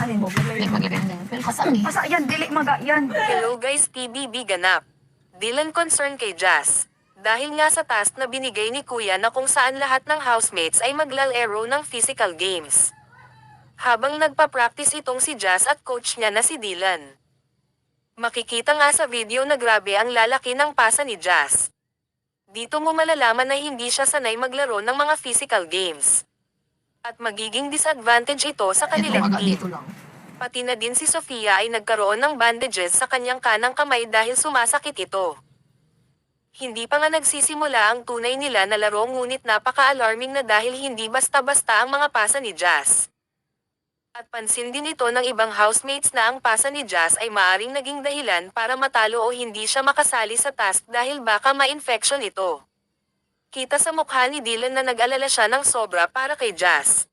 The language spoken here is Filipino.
Alin mo? Dili magaganda. Pero asa ni? Asa yan, dili maga yan. Hello guys, PBB ganap. Dylan concern kay Jazz. Dahil nga sa task na binigay ni Kuya na kung saan lahat ng housemates ay maglalaro ng physical games. Habang nagpa-practice itong si Jazz at coach niya na si Dylan. Makikita nga sa video na grabe ang lalaki ng pasa ni Jazz. Dito mo malalaman na hindi siya sanay maglaro ng mga physical games. At magiging disadvantage ito sa kanilang Maga team. dito lang. Pati na din si Sofia ay nagkaroon ng bandages sa kanyang kanang kamay dahil sumasakit ito. Hindi pa nga nagsisimula ang tunay nila na laro ngunit napaka-alarming na dahil hindi basta-basta ang mga pasa ni Jazz. At pansin din ito ng ibang housemates na ang pasa ni Jazz ay maaring naging dahilan para matalo o hindi siya makasali sa task dahil baka ma-infection ito. Kita sa mukha ni Dylan na nag-alala siya ng sobra para kay Jazz.